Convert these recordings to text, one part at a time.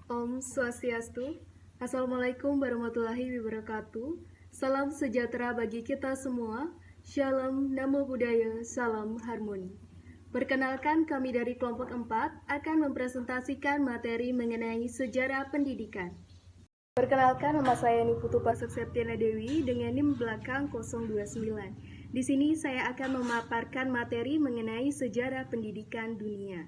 Om Swastiastu. Assalamualaikum warahmatullahi wabarakatuh. Salam sejahtera bagi kita semua. Shalom, Namo Buddhaya, Salam Harmoni. Perkenalkan, kami dari kelompok 4 akan mempresentasikan materi mengenai sejarah pendidikan. Perkenalkan, nama saya Niputu Pasuk Septiana Dewi dengan NIM belakang 029. Di sini saya akan memaparkan materi mengenai sejarah pendidikan dunia.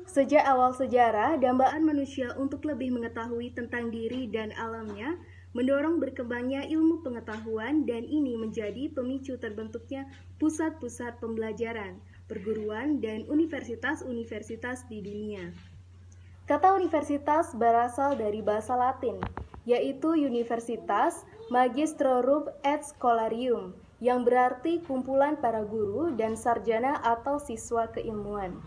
Sejak awal sejarah, dambaan manusia untuk lebih mengetahui tentang diri dan alamnya mendorong berkembangnya ilmu pengetahuan, dan ini menjadi pemicu terbentuknya pusat-pusat pembelajaran, perguruan, dan universitas-universitas di dunia. Kata universitas berasal dari bahasa Latin, yaitu Universitas Magistrorum et Scholarium, yang berarti kumpulan para guru dan sarjana atau siswa keilmuan.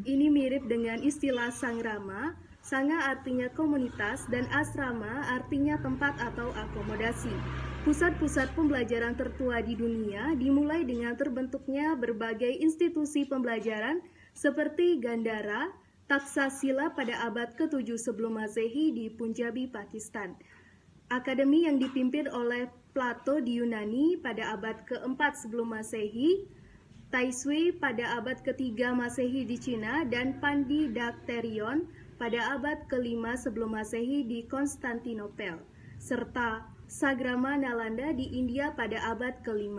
Ini mirip dengan istilah Sangrama. Sanga artinya komunitas dan asrama artinya tempat atau akomodasi. Pusat-pusat pembelajaran tertua di dunia dimulai dengan terbentuknya berbagai institusi pembelajaran seperti Gandhara, Taksasila pada abad ke-7 sebelum Masehi di Punjabi, Pakistan. Akademi yang dipimpin oleh Plato di Yunani pada abad ke-4 sebelum Masehi, Taisui pada abad ke-3 Masehi di Cina, dan Pandidakterion pada abad ke-5 sebelum Masehi di Konstantinopel, serta Sagrama Nalanda di India pada abad ke-5.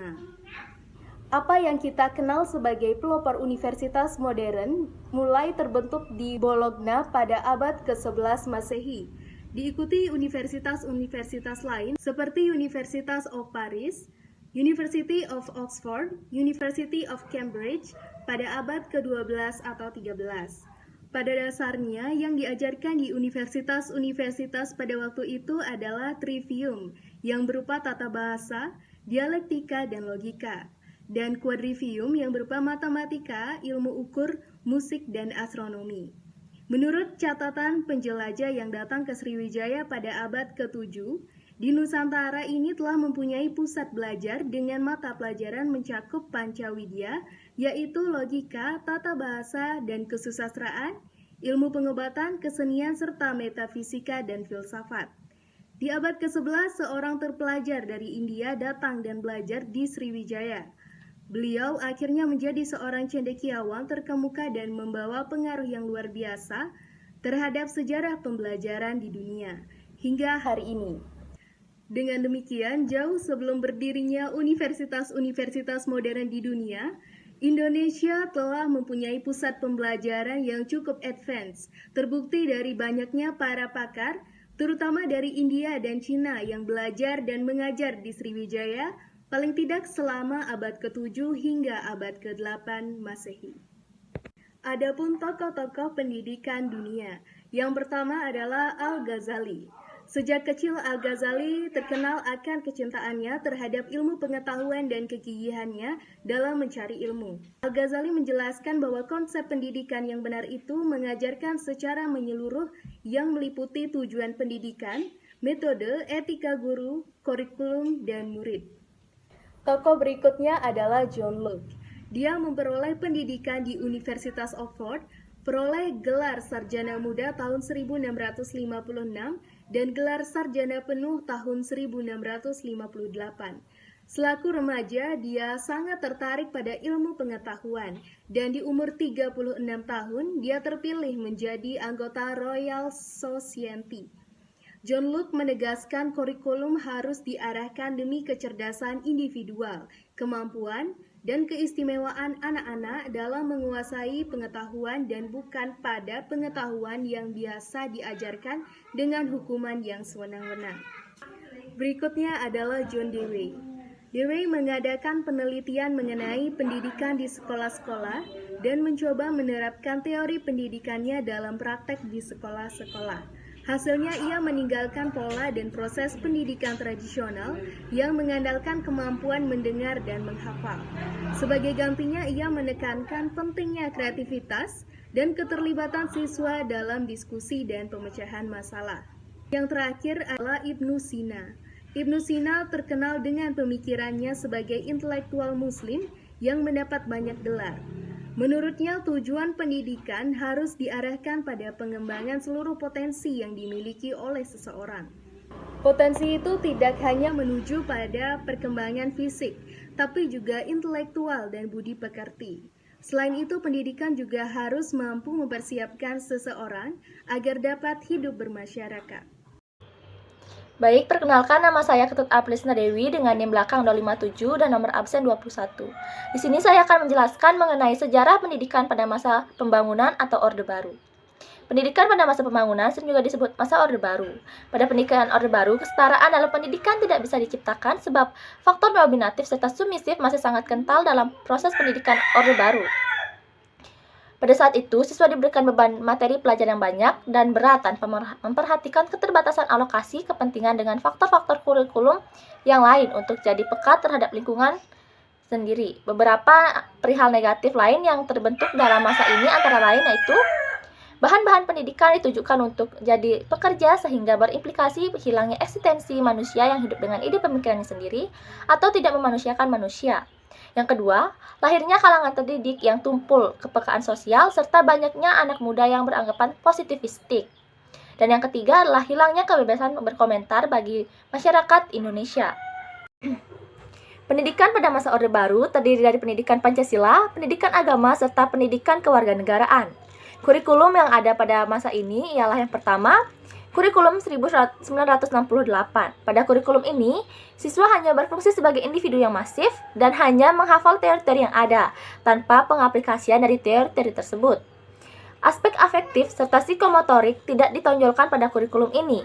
Apa yang kita kenal sebagai pelopor universitas modern mulai terbentuk di Bologna pada abad ke-11 Masehi, diikuti universitas-universitas lain seperti Universitas of Paris, University of Oxford, University of Cambridge pada abad ke-12 atau 13. Pada dasarnya, yang diajarkan di universitas-universitas pada waktu itu adalah trivium, yang berupa tata bahasa, dialektika, dan logika, dan quadrivium yang berupa matematika, ilmu ukur, musik, dan astronomi. Menurut catatan penjelajah yang datang ke Sriwijaya pada abad ke-7, di Nusantara ini telah mempunyai pusat belajar dengan mata pelajaran mencakup Pancawidya, yaitu logika, tata bahasa, dan kesusastraan, ilmu pengobatan, kesenian, serta metafisika dan filsafat. Di abad ke-11, seorang terpelajar dari India datang dan belajar di Sriwijaya. Beliau akhirnya menjadi seorang cendekiawan terkemuka dan membawa pengaruh yang luar biasa terhadap sejarah pembelajaran di dunia hingga hari ini. Dengan demikian, jauh sebelum berdirinya universitas-universitas modern di dunia, Indonesia telah mempunyai pusat pembelajaran yang cukup advance, terbukti dari banyaknya para pakar, terutama dari India dan Cina yang belajar dan mengajar di Sriwijaya, paling tidak selama abad ke-7 hingga abad ke-8 Masehi. Adapun tokoh-tokoh pendidikan dunia, yang pertama adalah Al-Ghazali. Sejak kecil Al-Ghazali terkenal akan kecintaannya terhadap ilmu pengetahuan dan kegigihannya dalam mencari ilmu. Al-Ghazali menjelaskan bahwa konsep pendidikan yang benar itu mengajarkan secara menyeluruh yang meliputi tujuan pendidikan, metode, etika guru, kurikulum, dan murid. Tokoh berikutnya adalah John Locke. Dia memperoleh pendidikan di Universitas Oxford, peroleh gelar sarjana muda tahun 1656 dan gelar sarjana penuh tahun 1658. Selaku remaja, dia sangat tertarik pada ilmu pengetahuan, dan di umur 36 tahun, dia terpilih menjadi anggota Royal Society. John Locke menegaskan kurikulum harus diarahkan demi kecerdasan individual, kemampuan, dan keistimewaan anak-anak dalam menguasai pengetahuan dan bukan pada pengetahuan yang biasa diajarkan dengan hukuman yang sewenang-wenang. Berikutnya adalah John Dewey. Dewey mengadakan penelitian mengenai pendidikan di sekolah-sekolah dan mencoba menerapkan teori pendidikannya dalam praktek di sekolah-sekolah. Hasilnya ia meninggalkan pola dan proses pendidikan tradisional yang mengandalkan kemampuan mendengar dan menghafal. Sebagai gantinya ia menekankan pentingnya kreativitas dan keterlibatan siswa dalam diskusi dan pemecahan masalah. Yang terakhir adalah Ibnu Sina. Ibnu Sina terkenal dengan pemikirannya sebagai intelektual muslim yang mendapat banyak gelar. Menurutnya, tujuan pendidikan harus diarahkan pada pengembangan seluruh potensi yang dimiliki oleh seseorang. Potensi itu tidak hanya menuju pada perkembangan fisik, tapi juga intelektual dan budi pekerti. Selain itu, pendidikan juga harus mampu mempersiapkan seseorang agar dapat hidup bermasyarakat. Baik, perkenalkan nama saya Ketut Aprisna Dewi dengan NIM belakang 257 dan nomor absen 21. Di sini saya akan menjelaskan mengenai sejarah pendidikan pada masa pembangunan atau Orde Baru. Pendidikan pada masa pembangunan sering juga disebut masa Orde Baru. Pada pendidikan Orde Baru, kesetaraan dalam pendidikan tidak bisa diciptakan sebab faktor dominatif serta submisif masih sangat kental dalam proses pendidikan Orde Baru. Pada saat itu, siswa diberikan beban materi pelajaran yang banyak dan berat tanpa memperhatikan keterbatasan alokasi kepentingan dengan faktor-faktor kurikulum yang lain untuk jadi peka terhadap lingkungan sendiri. Beberapa perihal negatif lain yang terbentuk dalam masa ini antara lain yaitu bahan-bahan pendidikan ditujukan untuk jadi pekerja sehingga berimplikasi hilangnya eksistensi manusia yang hidup dengan ide pemikirannya sendiri atau tidak memanusiakan manusia. Yang kedua, lahirnya kalangan terdidik yang tumpul kepekaan sosial serta banyaknya anak muda yang beranggapan positivistik. Dan yang ketiga adalah hilangnya kebebasan berkomentar bagi masyarakat Indonesia. Pendidikan pada masa Orde Baru terdiri dari pendidikan Pancasila, pendidikan agama, serta pendidikan kewarganegaraan. Kurikulum yang ada pada masa ini ialah yang pertama, kurikulum 1968. Pada kurikulum ini, siswa hanya berfungsi sebagai individu yang masif dan hanya menghafal teori-teori yang ada, tanpa pengaplikasian dari teori-teori tersebut. Aspek afektif serta psikomotorik tidak ditonjolkan pada kurikulum ini.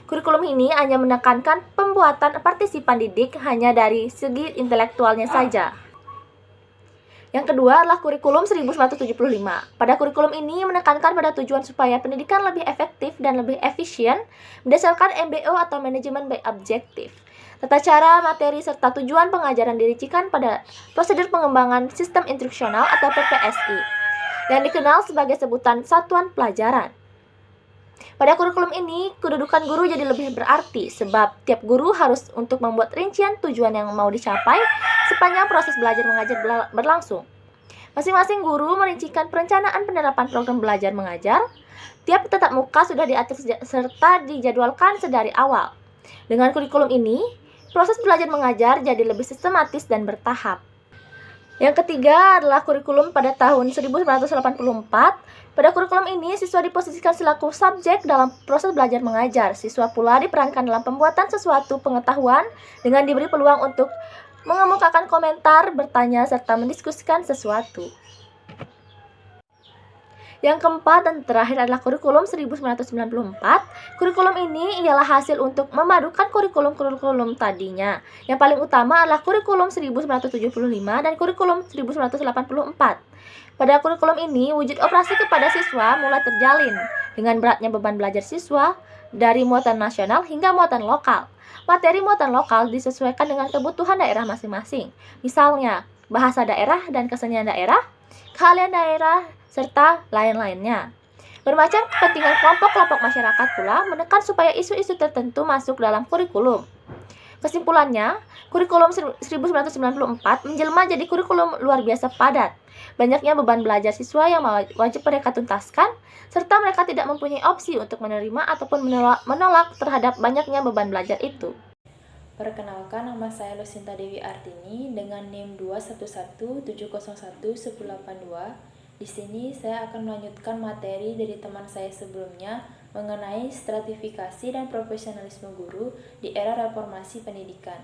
Kurikulum ini hanya menekankan pembuatan partisipan didik hanya dari segi intelektualnya saja. Yang kedua adalah kurikulum 1975. Pada kurikulum ini menekankan pada tujuan supaya pendidikan lebih efektif dan lebih efisien berdasarkan MBO atau manajemen by objektif. Tata cara, materi, serta tujuan pengajaran diricikan pada prosedur pengembangan sistem instruksional atau PPSI yang dikenal sebagai sebutan satuan pelajaran. Pada kurikulum ini, kedudukan guru jadi lebih berarti sebab tiap guru harus untuk membuat rincian tujuan yang mau dicapai sepanjang proses belajar mengajar berlangsung. Masing-masing guru merincikan perencanaan penerapan program belajar mengajar. Tiap tatap muka sudah diatur serta dijadwalkan sedari awal. Dengan kurikulum ini, proses belajar mengajar jadi lebih sistematis dan bertahap. Yang ketiga adalah kurikulum pada tahun 1984. Pada kurikulum ini, siswa diposisikan selaku subjek dalam proses belajar mengajar. Siswa pula diperankan dalam pembuatan sesuatu pengetahuan dengan diberi peluang untuk mengemukakan komentar, bertanya, serta mendiskusikan sesuatu. Yang keempat dan terakhir adalah kurikulum 1994. Kurikulum ini ialah hasil untuk memadukan kurikulum-kurikulum tadinya. Yang paling utama adalah kurikulum 1975 dan kurikulum 1984. Pada kurikulum ini, wujud operasi kepada siswa mulai terjalin dengan beratnya beban belajar siswa dari muatan nasional hingga muatan lokal. Materi muatan lokal disesuaikan dengan kebutuhan daerah masing-masing. Misalnya, bahasa daerah dan kesenian daerah, keahlian daerah, serta lain-lainnya. Bermacam kepentingan kelompok-kelompok masyarakat pula menekan supaya isu-isu tertentu masuk dalam kurikulum. Kesimpulannya, kurikulum 1994 menjelma jadi kurikulum luar biasa padat. Banyaknya beban belajar siswa yang wajib mereka tuntaskan, serta mereka tidak mempunyai opsi untuk menerima ataupun menolak terhadap banyaknya beban belajar itu. Perkenalkan, nama saya Lucinta Dewi Artini dengan NIM 211701182. Di sini saya akan melanjutkan materi dari teman saya sebelumnya mengenai stratifikasi dan profesionalisme guru di era reformasi pendidikan.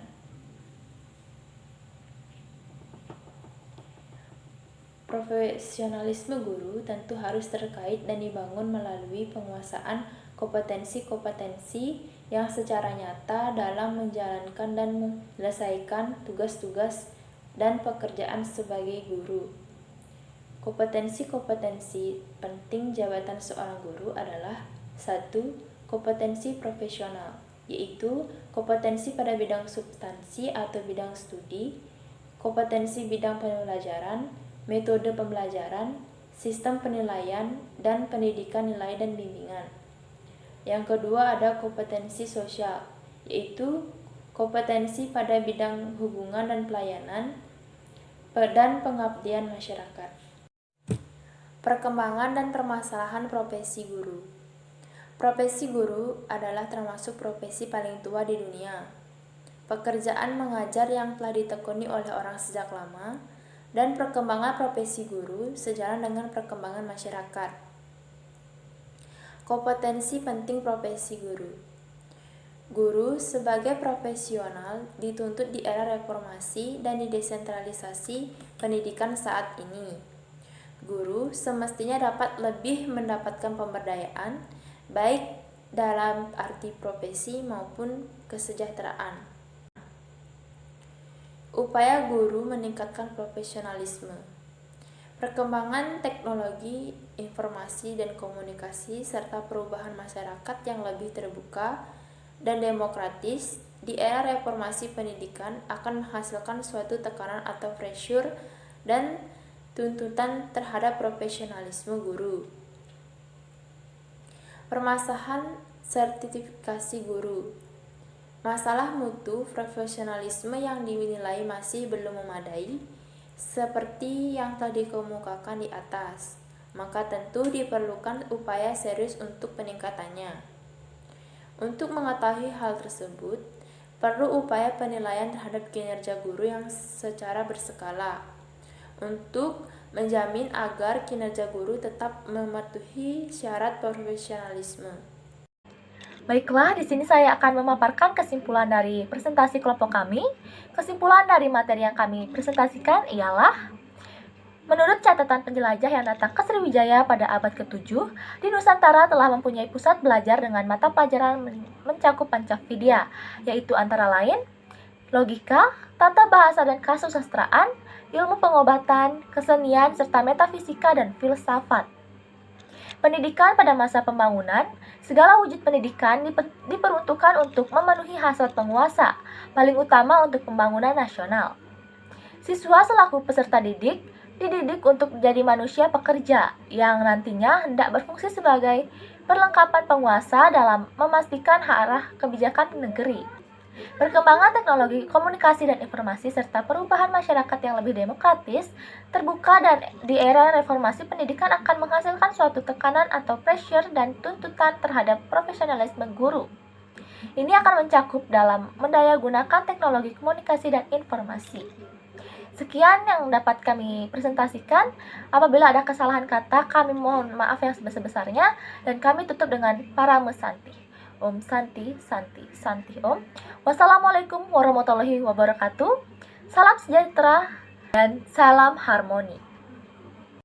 Profesionalisme guru tentu harus terkait dan dibangun melalui penguasaan kompetensi-kompetensi yang secara nyata dalam menjalankan dan menyelesaikan tugas-tugas dan pekerjaan sebagai guru. Kompetensi-kompetensi penting jabatan seorang guru adalah 1. Kompetensi profesional, yaitu kompetensi pada bidang substansi atau bidang studi, kompetensi bidang pembelajaran, metode pembelajaran, sistem penilaian, dan pendidikan nilai dan bimbingan. Yang kedua ada kompetensi sosial, yaitu kompetensi pada bidang hubungan dan pelayanan dan pengabdian masyarakat. Perkembangan dan permasalahan profesi guru. Profesi guru adalah termasuk profesi paling tua di dunia. Pekerjaan mengajar yang telah ditekuni oleh orang sejak lama, dan perkembangan profesi guru sejalan dengan perkembangan masyarakat. Kompetensi penting profesi guru. Guru sebagai profesional dituntut di era reformasi dan di desentralisasi pendidikan saat ini. Guru semestinya dapat lebih mendapatkan pemberdayaan, baik dalam arti profesi maupun kesejahteraan. Upaya guru meningkatkan profesionalisme. Perkembangan teknologi, informasi dan komunikasi serta perubahan masyarakat yang lebih terbuka dan demokratis di era reformasi pendidikan akan menghasilkan suatu tekanan atau pressure dan tuntutan terhadap profesionalisme guru. Permasalahan sertifikasi guru. Masalah mutu profesionalisme yang dinilai masih belum memadai, seperti yang telah dikemukakan di atas, maka tentu diperlukan upaya serius untuk peningkatannya. Untuk mengetahui hal tersebut, perlu upaya penilaian terhadap kinerja guru yang secara berskala, untuk menjamin agar kinerja guru tetap mematuhi syarat profesionalisme. Baiklah, di sini saya akan memaparkan kesimpulan dari presentasi kelompok kami. Kesimpulan dari materi yang kami presentasikan ialah, menurut catatan penjelajah yang datang ke Sriwijaya pada abad ke-7, di Nusantara telah mempunyai pusat belajar dengan mata pelajaran mencakup Pancavida, yaitu antara lain logika, tata bahasa dan kasusastraan, ilmu pengobatan, kesenian, serta metafisika dan filsafat. Pendidikan pada masa pembangunan, segala wujud pendidikan diperuntukkan untuk memenuhi hasrat penguasa, paling utama untuk pembangunan nasional. Siswa selaku peserta didik, dididik untuk menjadi manusia pekerja yang nantinya hendak berfungsi sebagai perlengkapan penguasa dalam memastikan arah kebijakan negeri. Perkembangan teknologi komunikasi dan informasi serta perubahan masyarakat yang lebih demokratis, terbuka dan di era reformasi pendidikan akan menghasilkan suatu tekanan atau pressure dan tuntutan terhadap profesionalisme guru. Ini akan mencakup dalam mendayagunakan teknologi komunikasi dan informasi. Sekian yang dapat kami presentasikan. Apabila ada kesalahan kata, kami mohon maaf yang sebesar-besarnya dan kami tutup dengan Paramesanti. Om Santi, Santi, Santi Om. Wassalamualaikum warahmatullahi wabarakatuh. Salam sejahtera dan salam harmoni.